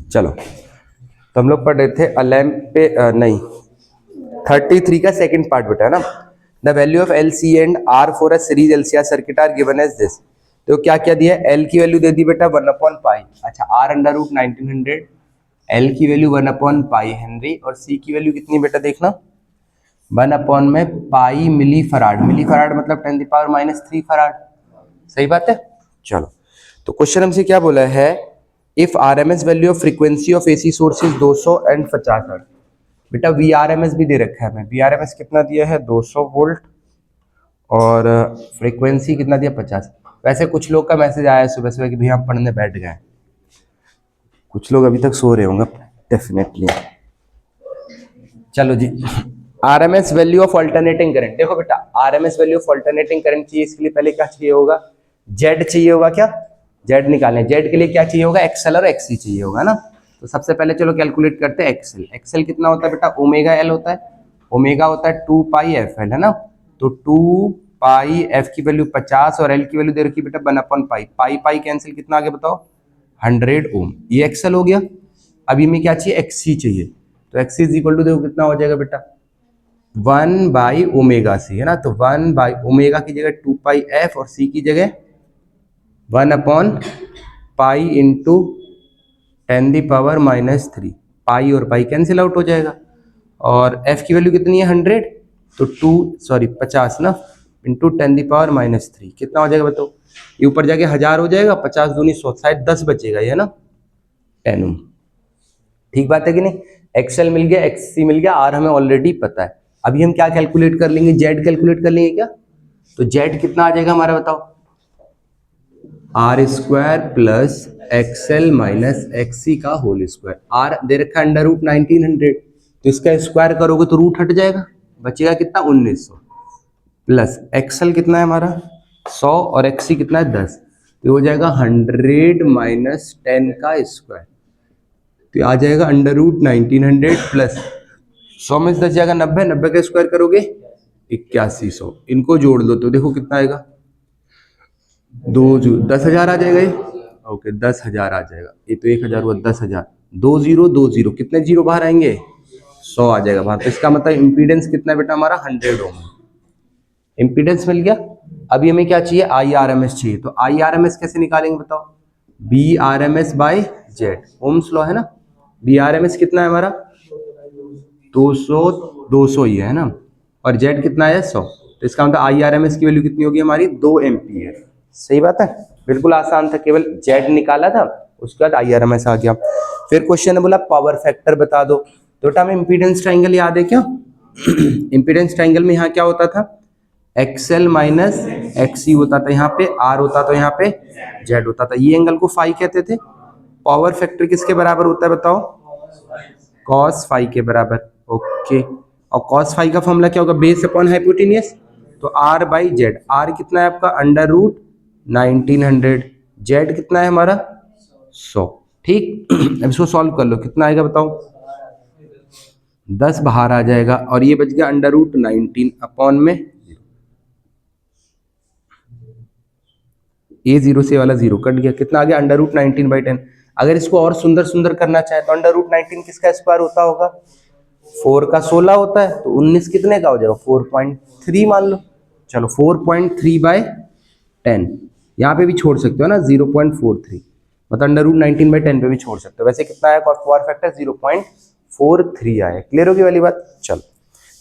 चलो, तो हम लोग पढ़ रहे थे अलैम्प पे नहीं 33 का सेकंड पार्ट बेटा है ना। The value of L C and R for a series LCR circuit are given as this. तो क्या क्या दिया है, एल की वैल्यू दे दी बेटा 1/पाई, अच्छा आर अंडर रूट 1900, एल की वैल्यू 1/पाई हेनरी, और सी की वैल्यू कितनी बेटा देखना 1 में पाई मिली फराड, मिली फराड मतलब 10⁻³ फराड, सही बात है। चलो, तो क्वेश्चन हमसे क्या बोला है, if RMS value of frequency of AC source is 200 and 50 hertz. बेटा वी आर एम एस भी दे रखा है हमें, वी आर एम एस कितना दिया है 200 वोल्ट और फ्रीक्वेंसी कितना दिया 50। वैसे कुछ लोग का मैसेज आया है सुबह सुबह कि भैया हम पढ़ने बैठ गए, कुछ लोग अभी तक सो रहे होंगे डेफिनेटली। चलो जी, RMS value of alternating current, देखो बेटा RMS value of alternating current चाहिए, इसके लिए पहले क्या चाहिए होगा, जेड चाहिए होगा, क्या जेड निकालने, जेड के लिए क्या चाहिए होगा, एक्सएल और एक्सी चाहिए होगा ना। तो सबसे पहले चलो कैलकुलेट करते हैं एक्सएल, एक्सएल कितना होता है बेटा ओमेगा एल होता है, ओमेगा होता है 2πfl है ना, तो 2πf की वैल्यू 50 और एल की वैल्यू दे रखी बेटा 1/पाई, पाई पाई कैंसिल कितना आ गया बताओ 100 ओम, ये एक्सएल हो गया। अभी में क्या चाहिए एक्सी चाहिए, तो एक्सी इज इक्वल टू देखो कितना हो जाएगा बेटा 1/ओमेगा सी है ना, तो 1/ओमेगा की जगह 2πf और सी की जगह 1/पाई इंटू 10⁻³ पाई और पाई कैंसिल आउट हो जाएगा, और f की वैल्यू कितनी है 100, तो 50 ना इंटू 10⁻³ कितना हो जाएगा बताओ, ये ऊपर जाके 1000 हो जाएगा, 50 दूनी 100, शायद 10 बचेगा ये ना 10 ओम, ठीक बात है कि नहीं। एक्सएल मिल गया, एक्ससी मिल गया, आर हमें ऑलरेडी पता है। अभी हम क्या कैलकुलेट कर लेंगे, जेड कैलकुलेट कर लेंगे क्या, तो जेड कितना आ जाएगा हमारा बताओ r² plus XL minus XC का होल स्क्वायर, आर दे रखा है अंडर रूट 1900, तो इसका स्क्वायर करोगे तो रूट हट जाएगा, बचेगा कितना 1900, प्लस एक्सएल कितना है हमारा 100 और एक्सी कितना है 10, तो हो जाएगा 100 माइनस 10 का स्क्वायर, तो आ जाएगा अंडर रूट 1900 प्लस 100 में 10 जाएगा 90, 90 का स्क्वायर करोगे 8100, इनको जोड़ दो तो देखो कितना आएगा 10,000 आ जाएगा ये, ओके 10,000 आ जाएगा, ये तो 1000 हुआ 10,000, 2020 कितने जीरो बाहर आएंगे 100 आ जाएगा बाहर, तो इसका मतलब इम्पीडेंस कितना है बेटा हमारा 100 ओम, इम्पीडेंस मिल गया। अभी हमें क्या चाहिए आई आर एम एस चाहिए, तो आई आर एम एस कैसे निकालेंगे बताओ, B R M S by Z, Ohm's law है ना, बी आर एम एस कितना है हमारा 200 ही है ना, और जेड कितना है 100, तो इसका मतलब आई आर एम एस की वैल्यू कितनी होगी हमारी 2 एम्पीयर, सही बात है, बिल्कुल आसान था, केवल जेड निकाला था उसके बाद आई आर एम एस आ गया। फिर क्वेश्चन ने बोला पावर फैक्टर बता दो, तो बेटा हमें इंपीडेंस ट्राइंगल याद है क्या इंपीडेंस ट्राइंगल में यहाँ क्या होता था एक्सएल माइनस एक्सी होता था, यहाँ पे आर होता था, यहाँ पे जेड होता था, ये एंगल को फाई कहते थे। पावर फैक्टर किसके बराबर होता है बताओ कॉस फाई के बराबर, ओके, और कॉस फाई का फॉर्मूला क्या होगा बेस अपॉन हाइपोटेनियस, तो आर बाई जेड, आर कितना है आपका अंडर रूट 1900, जेड कितना है हमारा 100, ठीक अब इसको सॉल्व कर लो कितना आएगा बताओ 10 बाहर आ जाएगा, और ये बच गया अंडर रूट 19 अपॉन में ए 0 से वाला 0 कट गया, कितना आ गया अंडर रूट 19/10। अगर इसको और सुंदर सुंदर करना चाहे तो अंडर रूट 19 किसका स्क्वायर होता होगा 4 का 16 होता है, तो 19 कितने का हो जाएगा 4.3 मान लो, चलो 4.3/10, यहाँ पे भी छोड़ सकते हो ना 0.43, मतलब अंडर रूट 19/10 पे भी छोड़ सकते हो, वैसे कितना आया पावर फैक्टर 0.43 आया, क्लियर होगी वाली बात। चलो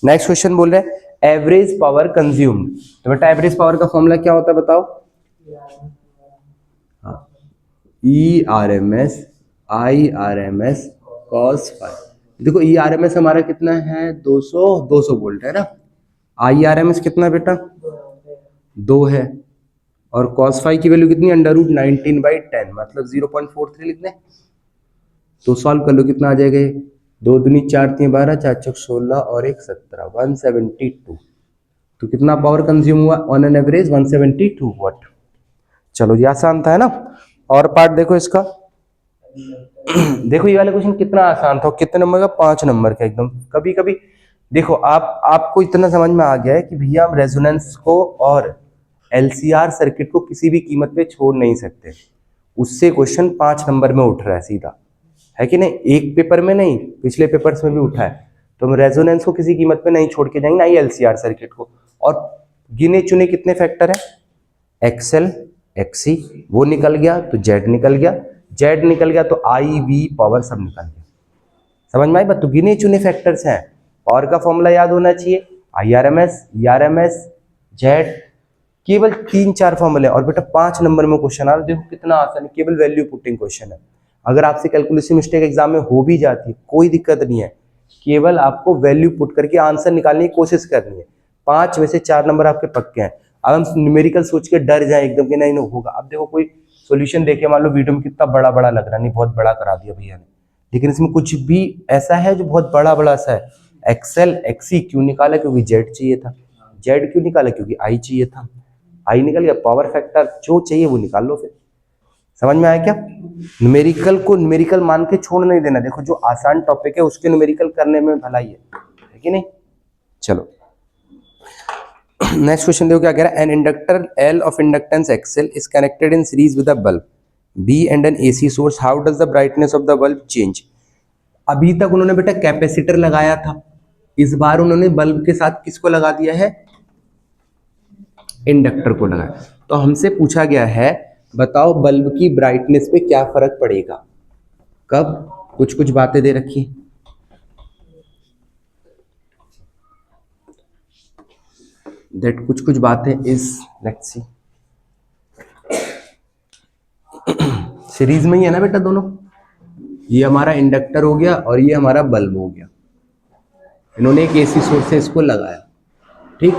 नेक्स्ट क्वेश्चन बोल रहे हैं एवरेज पावर कंज्यूम्ड, तो बेटा एवरेज पावर का फॉर्मूला क्या होता है बताओ E R M S I R M S cos phi, देखो ई आर एम एस हमारा कितना है 200 वोल्ट है ना, आई आर एम एस कितना बेटा 2 है, और कॉस फाई की वैल्यू कितनी अंडर रूट 19/10 मतलब 0.43 लिख दें, तो सॉल्व कर लो कितना आ जाएगा ये 2 दूनी 4 3 12 4 चौक 16 और 1 17 172, तो कितना पावर कंज्यूम हुआ ऑन एन एवरेज 172 वाट। चलो जी आसान था है ना, और पार्ट देखो इसका देखो ये वाला क्वेश्चन कितना आसान था, कितने नंबर का 5 नंबर का एकदम। कभी कभी देखो आपको इतना समझ में आ गया है कि भैया हम रेजोनेंस को और एलसीआर सर्किट को किसी भी कीमत पे छोड़ नहीं सकते, उससे क्वेश्चन 5 नंबर में उठ रहा है सीधा, है कि नहीं? एक पेपर में नहीं, पिछले पेपर्स में भी उठा है। तो हम रेजोनेंस को किसी कीमत पे नहीं छोड़ के जाएंगे, ना ही एलसीआर सर्किट को। और गिने चुने कितने फैक्टर है? एक्सएल, एक्सी, वो निकल गया तो जेड निकल गया, जेड निकल गया तो आई वी पावर सब निकल गया। समझ में आई बात? तो गिने चुने फैक्टर्स हैं। पावर का फॉर्मूला याद होना चाहिए, आईआरएमएस, ईआरएमएस, जेड, केवल 3-4 फॉर्मूले। और बेटा 5 नंबर में क्वेश्चन आ रहा है, देखो कितना आसान है, केवल वैल्यू पुटिंग क्वेश्चन है। अगर आपसे कैलकुलेशन मिस्टेक एग्जाम में हो भी जाती है, कोई दिक्कत नहीं है, केवल आपको वैल्यू पुट करके आंसर निकालने की कोशिश करनी है। 5 में से 4 नंबर आपके पक्के हैं। अब हम न्यूमेरिकल सोच के डर जाए एकदम कि नहीं नहीं होगा। अब देखो कोई सॉल्यूशन देखे, मान लो वीडियो में कितना बड़ा बड़ा लग रहा है, नहीं बहुत बड़ा करा दिया भैया ने, लेकिन इसमें कुछ भी ऐसा है जो बहुत बड़ा बड़ा सा है। एक्सएल, एक्सी क्यों निकाला? क्योंकि जेड चाहिए था। जेड क्यों निकाला? क्योंकि आई चाहिए था। आई निकल गया, पावर फैक्टर जो चाहिए वो निकाल लो। फिर समझ में आया क्या? न्यूमेरिकल को न्यूमेरिकल मान के छोड़ नहीं देना। देखो जो आसान टॉपिक है उसके न्यूमेरिकल करने में भलाई है कि नहीं? चलो नेक्स्ट क्वेश्चन देखो क्या कह रहा है। An inductor L of inductance XL is connected in series with a bulb B and an AC source, how does the brightness of the bulb change? अभी तक उन्होंने बेटा कैपेसिटर लगाया था, इस बार उन्होंने बल्ब के साथ किसको लगा दिया है? इंडक्टर को लगाया। तो हमसे पूछा गया है बताओ बल्ब की ब्राइटनेस पे क्या फर्क पड़ेगा, कब? कुछ कुछ बातें दे रखी हैं। दैट कुछ कुछ बातें इज लेट्स सी, सीरीज में ही है ना बेटा दोनों। ये हमारा इंडक्टर हो गया और ये हमारा बल्ब हो गया, इन्होंने एक एसी सोर्स से इसको लगाया, ठीक।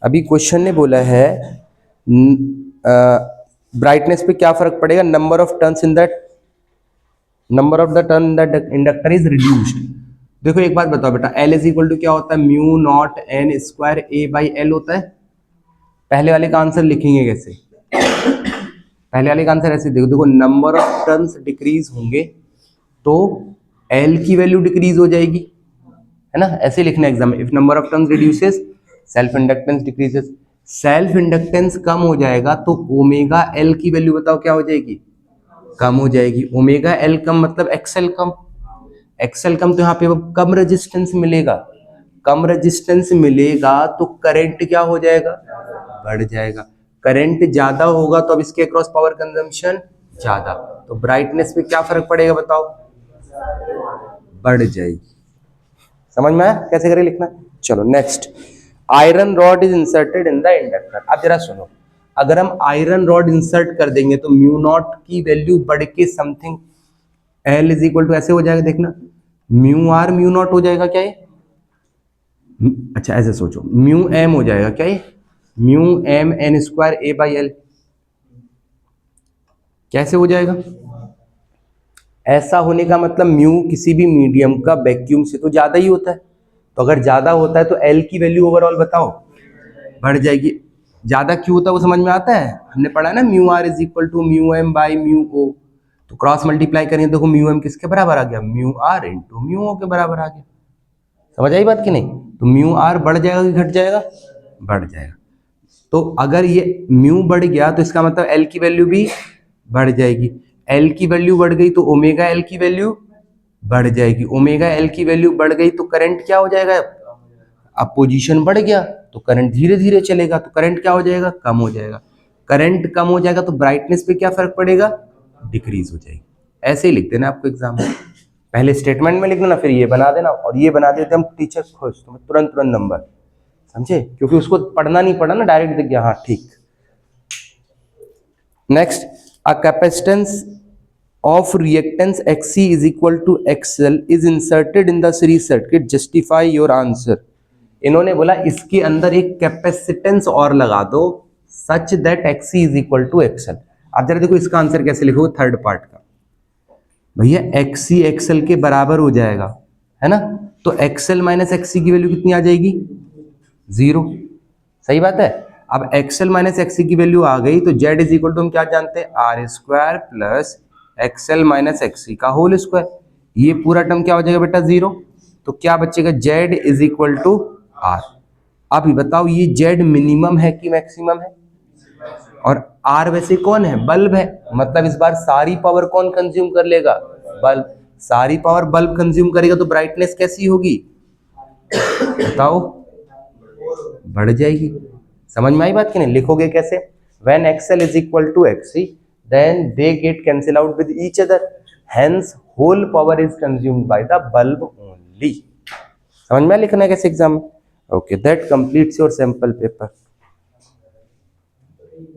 अभी क्वेश्चन ने बोला है ब्राइटनेस पे क्या फर्क पड़ेगा? Number of turns in that, number of the turn that inductor is reduced. देखो एक बात बताओ बेटा, एल इज इक्वल टू क्या होता है? Mu not an square A by L होता है। पहले वाले का आंसर लिखेंगे कैसे? पहले वाले का आंसर ऐसे देखो, देखो नंबर ऑफ टर्न्स डिक्रीज होंगे तो एल की वैल्यू डिक्रीज हो जाएगी, है ना? ऐसे लिखना एग्जाम में। If number of turns reduces self inductance decreases. Self inductance कम हो जाएगा तो ओमेगा एल की वैल्यू बताओ क्या हो जाएगी? कम हो जाएगी। ओमेगा एल कम मतलब एक्सएल कम, एक्सएल कम तो यहाँ पे कम रेजिस्टेंस मिलेगा, कम रेजिस्टेंस मिलेगा तो करंट क्या हो जाएगा? बढ़ जाएगा। करंट ज्यादा होगा तो अब इसके अक्रॉस पावर कंजम्पशन ज्यादा, तो ब्राइटनेस पे क्या फर्क पड़ेगा बताओ? बढ़ जाएगी। समझ में आया कैसे करें लिखना? चलो next, iron rod is inserted in the inductor. अब जरा सुनो, अगर हम आयरन रॉड इंसर्ट कर देंगे तो म्यू नॉट की वैल्यू बढ़ के something L is equal to ऐसे हो जाएगा, देखना म्यू आर म्यू नॉट हो जाएगा क्या ये? अच्छा ऐसे सोचो, म्यू एम हो जाएगा क्या ये? Mu M N square A by L, कैसे हो जाएगा? ऐसा होने का मतलब म्यू किसी भी मीडियम का वैक्यूम से तो ज्यादा ही होता है, तो अगर ज्यादा होता है तो एल की वैल्यू ओवरऑल बताओ बढ़ जाएगी। ज्यादा क्यों होता है वो समझ में आता है, हमने पढ़ा ना mu R is equal to mu M by mu O, तो क्रॉस मल्टीप्लाई करेंगे, देखो म्यू एम किसके बराबर आ गया? म्यू आर इंटू म्यू ओ के बराबर आ गया। समझ आई बात कि नहीं? तो म्यू आर बढ़ जाएगा कि घट जाएगा? बढ़ जाएगा। तो अगर ये म्यू बढ़ गया तो इसका मतलब एल की वैल्यू भी बढ़ जाएगी। एल की वैल्यू बढ़ गई तो ओमेगा एल की वैल्यू बढ़ जाएगी। ओमेगा एल की वैल्यू बढ़ गई तो करंट क्या हो जाएगा? अब पोजीशन बढ़ गया तो करंट धीरे धीरे चलेगा, तो करंट क्या हो जाएगा? कम हो जाएगा। करंट कम हो जाएगा तो ब्राइटनेस पे क्या फर्क पड़ेगा? डिक्रीज हो जाएगी। ऐसे ही लिख देना आपको एग्जाम में, पहले स्टेटमेंट में लिख देना, फिर ये बना देना, और ये बना देते हम टीचर खुश, तो तुरंत तुरंत नंबर, समझे? क्योंकि उसको पढ़ना नहीं पड़ा ना, डायरेक्ट दिख गया। हाँ ठीक। Next, a capacitance of reactance XC is equal to XL is inserted in the series circuit, justify your answer। इन्होंने बोला इसके अंदर एक कैपेसिटेंस और लगा दो such that XC is equal to XL। अब जरा देखो इसका आंसर कैसे लिखोगे थर्ड पार्ट का, भैया XC XL के बराबर हो जाएगा, है ना? तो XL माइनस XC की वैल्यू कितनी आ जाएगी? 0। सही बात है। अब XL माइनस XC की वैल्यू आ गई तो Z इज इक्वल टू हम क्या जानते हैं? R square plus XL minus XC का होल स्क्वायर। ये पूरा टर्म क्या हो जाएगा बेटा? 0। तो क्या बचेगा? Z is equal to R। अब बताओ ये Z मिनिमम है कि मैक्सिमम है? और R वैसे कौन है? बल्ब है, मतलब इस बार सारी पावर कौन कंज्यूम कर लेगा? बल्ब। सारी पावर बल्ब कंज्यूम करेगा तो ब्राइटनेस कैसी होगी बताओ, बढ़ जाएगी। समझ में आई बात कि नहीं? लिखोगे कैसे? When XL is equal to XC then they get cancel out with each other, hence whole power is consumed by the bulb only. समझ में लिखना है कैसे एग्जाम में? Okay, that completes your sample paper.